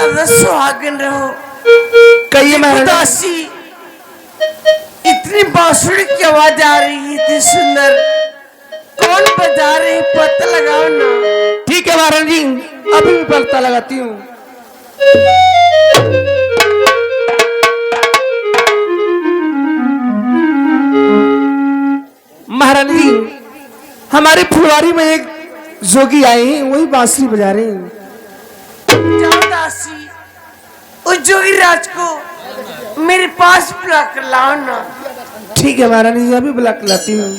सदा सुहागन रहो। कहिए उदासी इतनी बांसुरी की आवाज आ रही है, इतनी सुंदर, कौन बजा रही है? पता लगाओ ना। ठीक है महारानी जी, अभी भी पता लगाती हूँ। महारानी जी, हमारे फुलवारी में एक जोगी आए हैं, वही बांसुरी बजा रहे हैं। जाओ दासी, उस जोगी राज को मेरे पास बुला कर लाओ ना। ठीक है महारानी जी, अभी बुला कर लाती हूँ।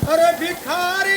अरे भिखारी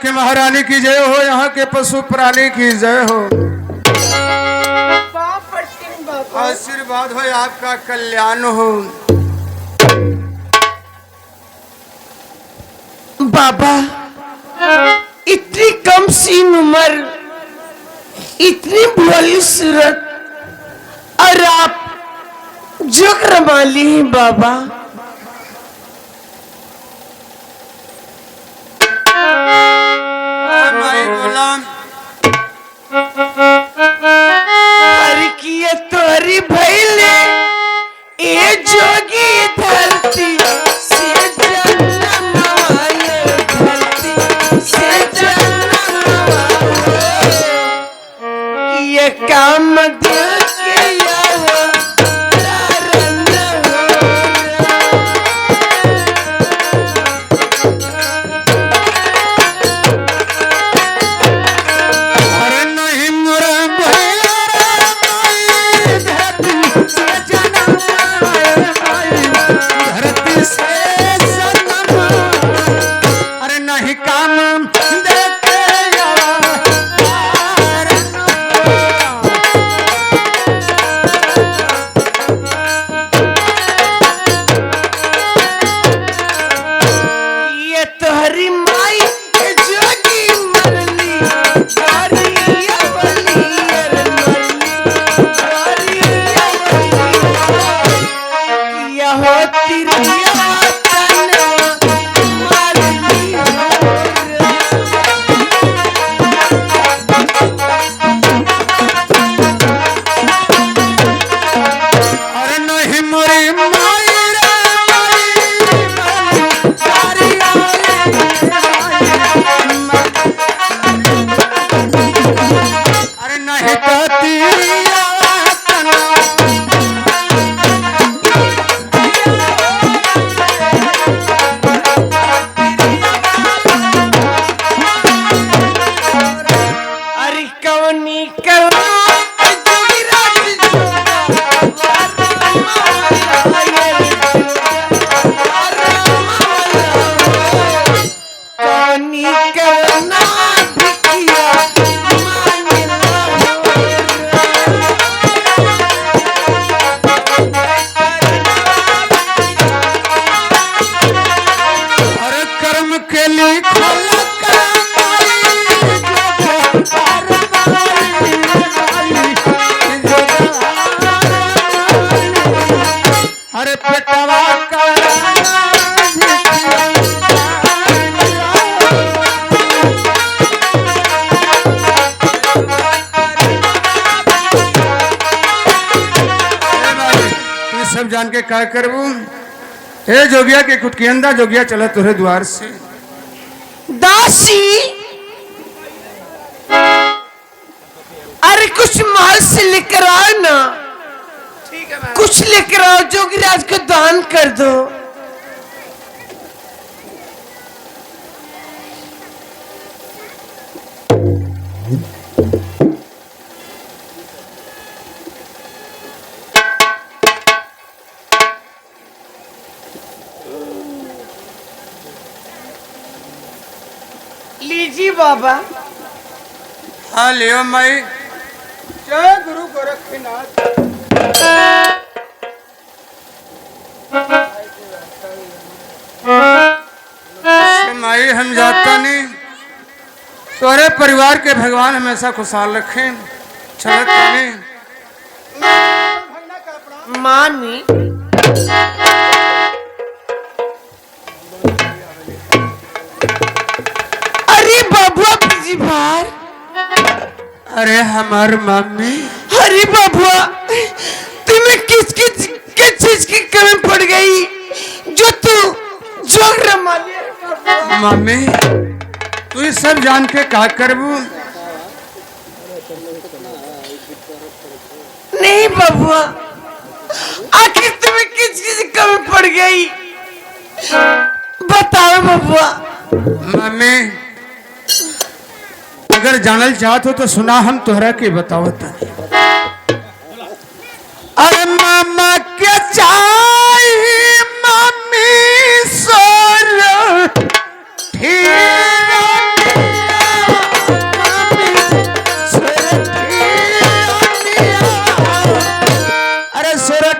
महारानी की जय हो, यहाँ के पशु प्राणी की जय हो। आशीर्वाद हो, आपका कल्याण हो। बाबा, इतनी कम सी उम्र, इतनी भोली सूरत, और आप जोग रमाली हैं बाबा। हरि की तोरी भैले ए जोगी धरती से जन्म आए, धरती से जन्म आए, ये काम दिल के यहाँ तारन अरे पेटवा सब जान के क्या करबू ए जोगिया के कुटकियंदा जोगिया चला तुरे द्वार से दासी अरे कुछ माल से लेकर आओ ना। कुछ लेकर आओ जोगीराज को दान कर दो। लीजिए बाबा। हाँ लियो माई। जय गुरु गोरखनाथ। माई हम जाता नहीं तोरे परिवार के भगवान हमेशा खुशहाल रखें। चलत नहीं मानी अरे बाबुआ जी बाहर। अरे हमार मम्मी। अरे बाबुआ तुम्हें किस चीज की कमी पड़ गई जो तू जोग रमा लिया। मम्मी तू ये सब जान के क्या करबू। नहीं बाबुआ आखिर तुम्हें किस चीज की कमी पड़ गई बताओ बाबुआ। मम्मी अगर जानल चाहत हो तो सुना हम तोहरा के बताओ। अरे मामा क्या चाहिए मम्मी सोर अरे सोर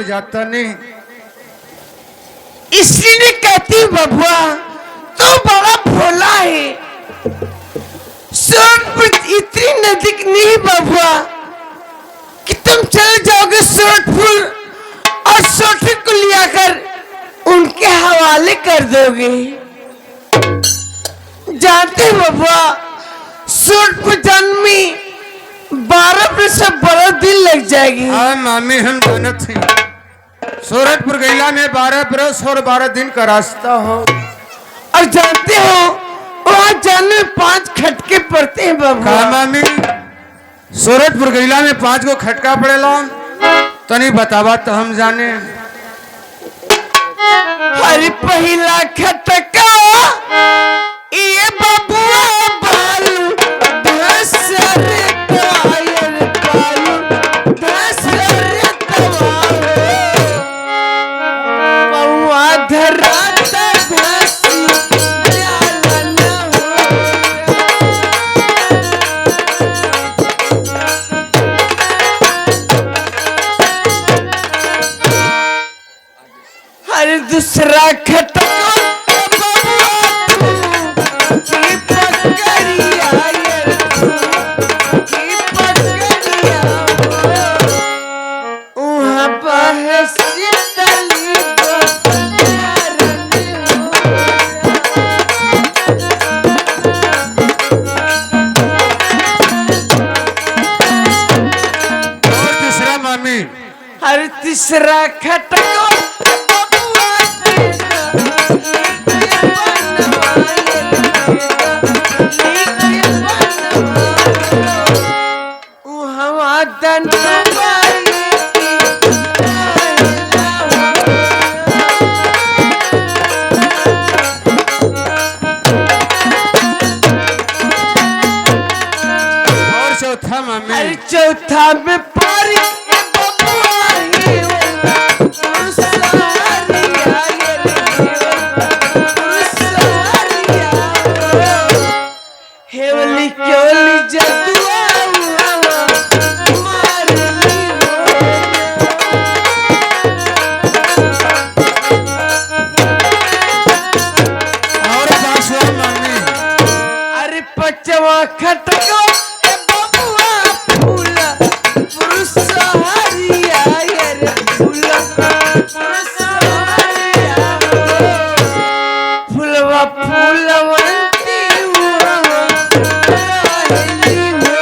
जाता नहीं इसलिए कहती हूँ बबुआ तू बड़ा भोला है। सूरतपुर इतनी नजदीक नहीं बबुआ कि तुम चले जाओगे सूरतपुर और सोटे को लिया कर उनके हवाले कर दोगे। जानते हो बबुआ सूरतपुर जाने में 12 बरस से 12 दिन लग जाएगी। हाँ मामी हम जानत हैं सूरतपुर गैला में 12 बरस और 12 दिन का रास्ता हो। और जानते हो वहाँ जाने में 5 खटके पड़ते हैं बाबा। मामी सूरतपुर गैला में 5 को खटका पड़ेला तनी बतावा तो हम जाने। अरे पहला खटका ये बबुआ बालू धसर कायर बालू धसर पौआ धरात धसी जालन अरे दूसरा खटका तीसरा खटको चौथा मम्मी। अरे चौथा में पारी के बबुआ ये पुरुषारिया ये पुरुषारिया हेवली केवली जदुआ मारली और पांचवा मम्मी। अरे पचवा खटको ए बबुआ फूल पुरुषारिया ये फूल पुरुषारिया फूलवा फूलवंती हुआ राहिली हो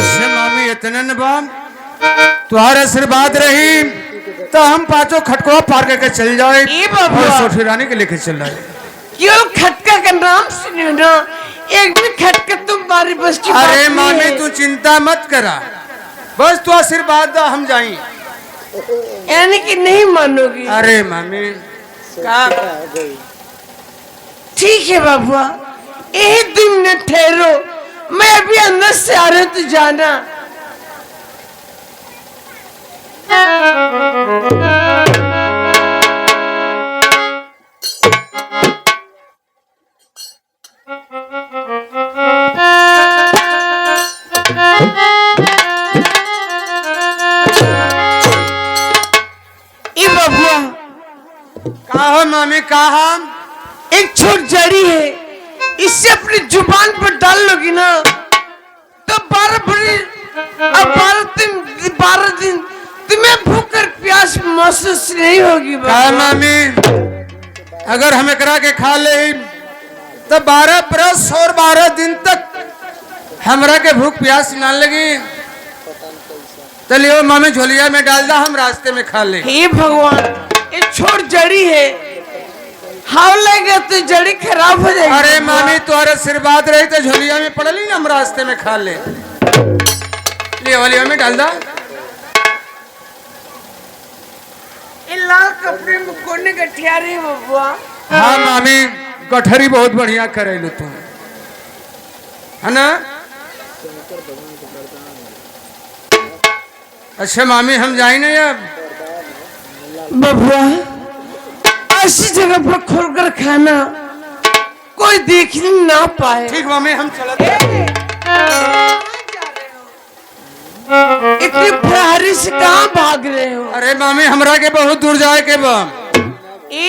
से मामी इतने न बाम तुम्हारे आशीर्वाद रही तो हम पांचों खटको पार करके चल जाए ए बाबा। और सोठी रानी के लेके चल जाए। क्यों खटका का नाम सुनियो ना एक भी खटका तुम्हारी बस की बात अरे नहीं मामी है। तू चिंता मत करा, बस तू आशीर्वाद दो हम जाएं। यानी कि नहीं मानोगी। अरे मामी ठीक है बाबुआ यही दिन न ठहरो मैं अभी अंदर से आ रहा हूं तो जाना। ए बाबुआ कहा हो मामी कहा? एक छोट जड़ी है इससे अपनी जुबान पर डाल लोगी ना तो 12 दिन तुम्हें भूख और प्यास महसूस नहीं होगी कहा बाबा। मामी अगर हम एकरा के खा ले तो 12 बरस और 12 दिन तक हमरा के भूख प्यास ना लगी। चलिए मामी झोलिया में डाल दा हम रास्ते में खा ले। हे भगवान ये छोट जड़ी है हाव लगेगा तो जड़ी खराब हो जाएगी। अरे मामी तुम्हारे आशीर्वाद रही तो झोलिया में पड़ली ना हम रास्ते में खा ले। ले वालिया में डाल दा। ये लाल कपड़े में कोने गठियारे है बबुआ। हाँ मामी गठरी बहुत बढ़िया करेलू तुम है ना। अच्छा मामी हम जाए नहीं अब। बबुआ ऐसी जगह पर खोलकर खाना कोई देख ही ना पाए। ठीक मामी हम चलते इतनी प्रहरी से कहाँ भाग रहे हो? अरे मामी हमरा के बहुत दूर जाए के बा। ए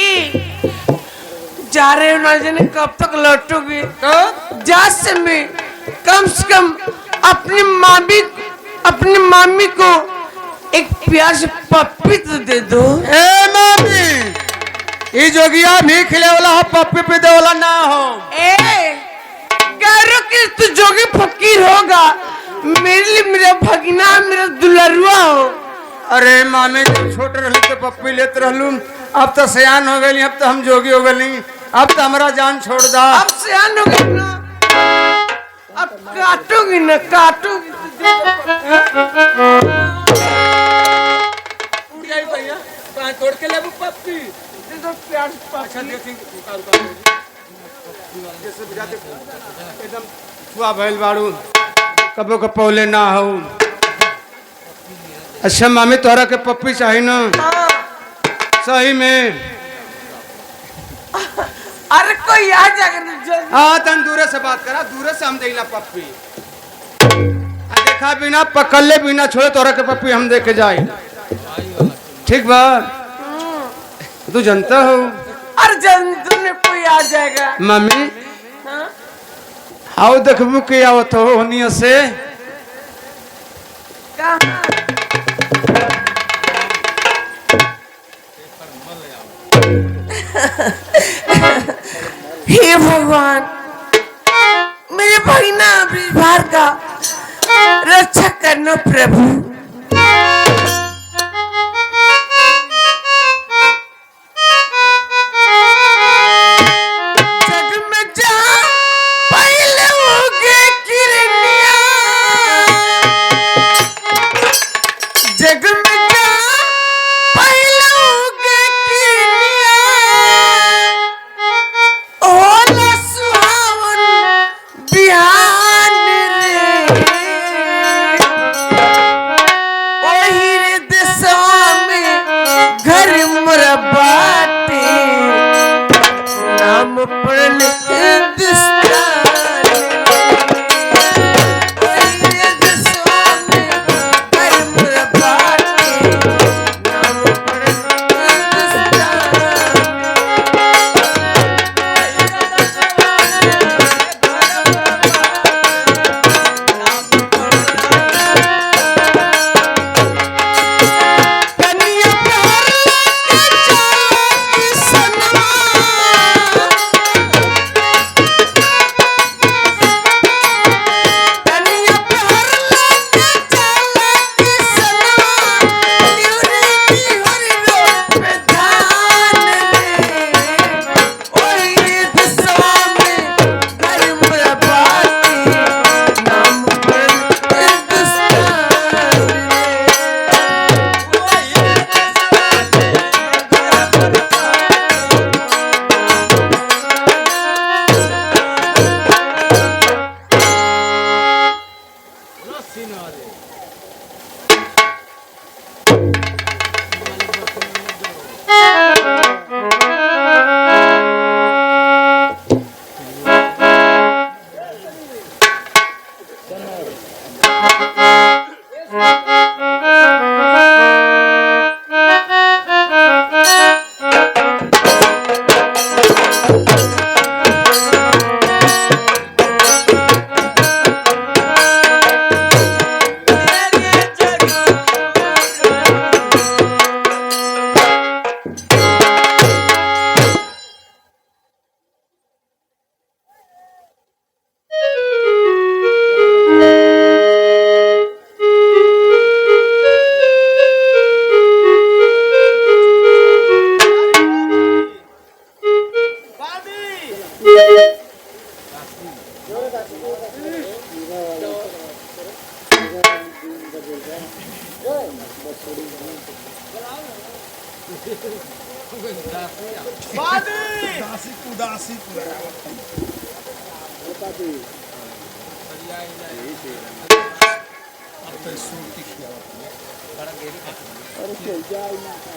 जा रहे हो ना जाने कब तक लौटोगे। तो जा समय कम से कम अपनी मामी को एक प्याज पप्पी तो दे दो। ए मामी ये जोगिया भी खिले वाला हो पप्पी पे दे वाला ना हो। ए कह रहे हो कि तू जोगी फकीर होगा मेरे लिए मेरा भगना मेरा दुलरुआ हो। अरे मामी जब छोटे रहली तो पप्पी लेते रहलू अब तो सयान हो गई अब तो हम जोगी हो गई अब तो हमारा जान छोड़ दा। अब सियान हो गई ना अब काटोगी ना काटोगी तो दे दो। तोड़ के ले पप्पी दे दो प्याज पप्पी। एकदम छुआ भैल बाड़ू कबो के पौले ना हो। अच्छा मामी तोहरा के पप्पी चाहिए ना हाँ। सही में। अरे कोई आ जाएगा ना जल्दी। हाँ तन दूरे से बात करा दूरे से हम देला पप्पी देखा बिना पकड़ले बिना छोड़े तोहरा के पप्पी हम देके जाए ठीक बा। तू जानता हो अरे जल्दी में कोई आ जाएगा। मम्मी हाँ? आओ देखबू के आवत हो होनिया से। कहाँ? हे भगवान मेरे भगना भार का रक्षा करना प्रभु। जग में जहाँ पहले होगे किरनिया जग में जहाँ पहले होगे किरनिया पड़ल हिंदुस्तान ये देशवा में घर मोरा बाटे नाम पड़ल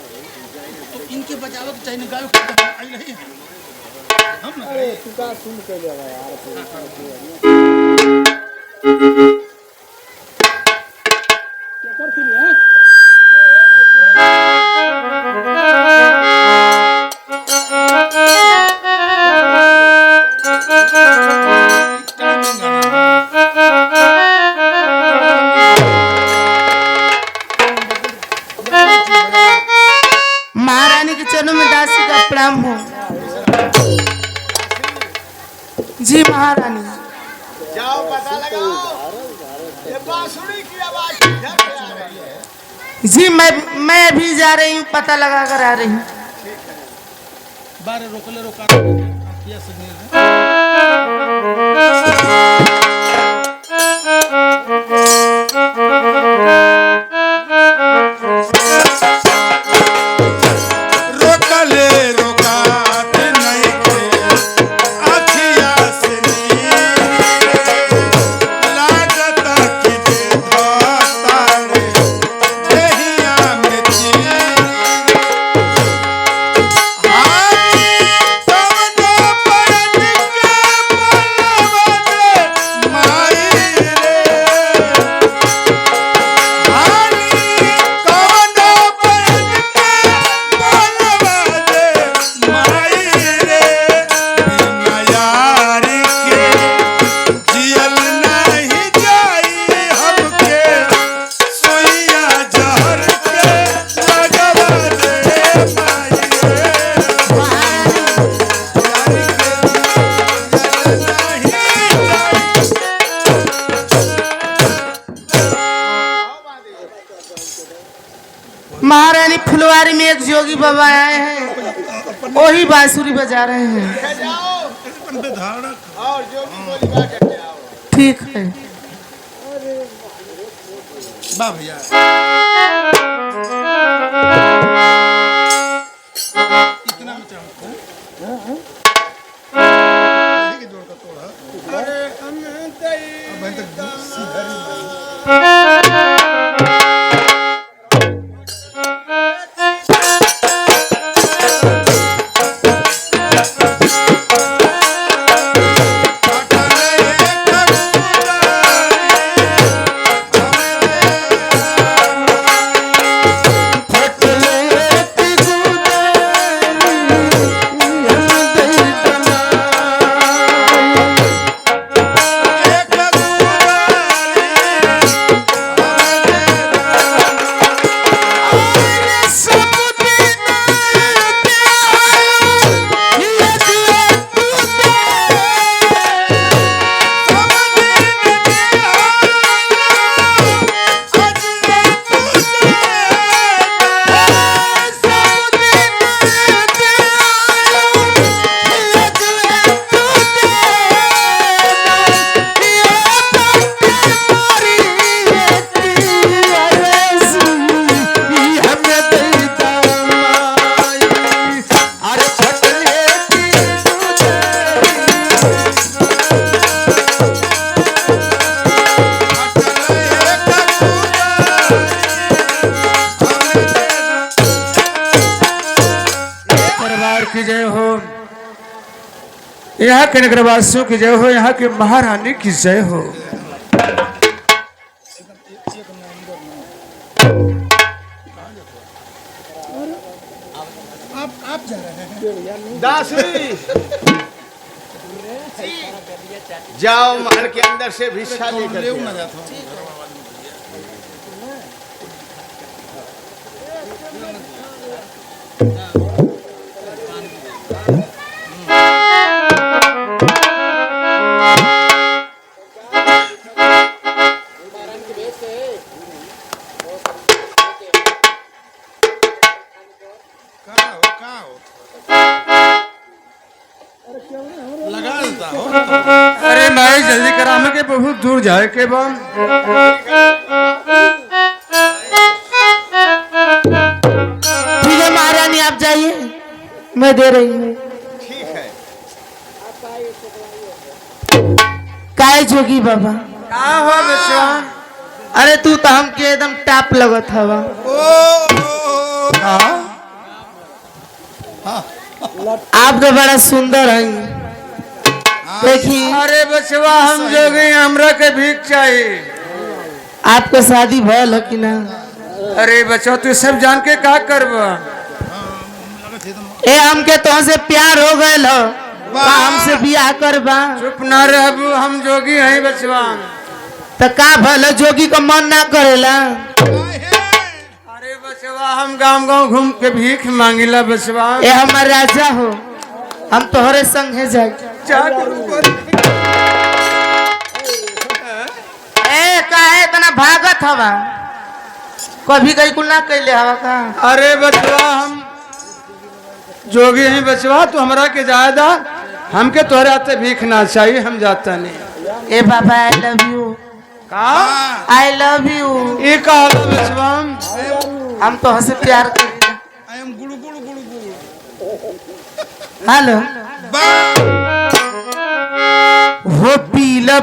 इनके बचाव के चाहिए गाय आई नहीं है हम अरे तू का सुन के ले यार क्या करती है महारानी के चरणों में दासी का प्रणाम हो। जी महारानी जाओ पता लगाओ ये बांसुरी की आवाज किधर से आ रही है। जी मैं अभी जा रही हूँ, पता लगा कर आ रही हूँ। बारे रोकले रोका किया सुनिए महारानी फुलवारी में एक जोगी बाबा आए हैं, वही बांसुरी बजा रहे हैं। और जो भी बोली बात करके आओ। ठीक है वाह भैया इतना में चाहूँ जोड़ का तोड़ा अरे अब तक सीधा यहाँ के नगरवासियों की जय हो, यहाँ की महारानी की जय हो। आप जा रहे हैं दासी जाओ महल के अंदर से भिक्षा लेकर ले के ना आओ। जाता हूँ कहाँ हो लगा देता हो अरे भाई जल्दी करा, हमें के बहुत दूर जाए के बाद। ठीक है महारानी, आप जाइए, मैं दे रही हूँ। ठीक है। काय जोगी बाबा, क्या हुआ बच्चा? अरे तू तो हमके एकदम टाप लगत हवा। आप तो बड़ा सुंदर हैं। देखिए अरे बचवा हम जोगी, हमरा के भीख चाहिए। आपका शादी भल है कि ना? अरे बच्चा तू सब जान के का करबा? ए हमके तो से प्यार हो गए हो, हमसे बियाह करबा। चुप ना रहबू, हम जोगी हैं बचवा। तो का भल जोगी को मन ना करेला? अरे बचवा हम गांव-गांव घूम के भीख मांगिला बचवा। ए हमार राजा हो, हम तोहरे संगे जाए। क्या करूं? ए काहे इतना भागत हवा? कभी कहीं कुल ना कैले हवा का? अरे बचवा हम जोगी हैं बचवा, तू हमरा के जायदा, हमके तोहरे आते भीख ना चाहिए, हम जाता नहीं। ए बाबा आई लव यू, का आई लव यू। ये का बचवा? हम तो हंसे प्यार करेला। I am Guddu Guddu Guddu Guddu hello बा हो पीला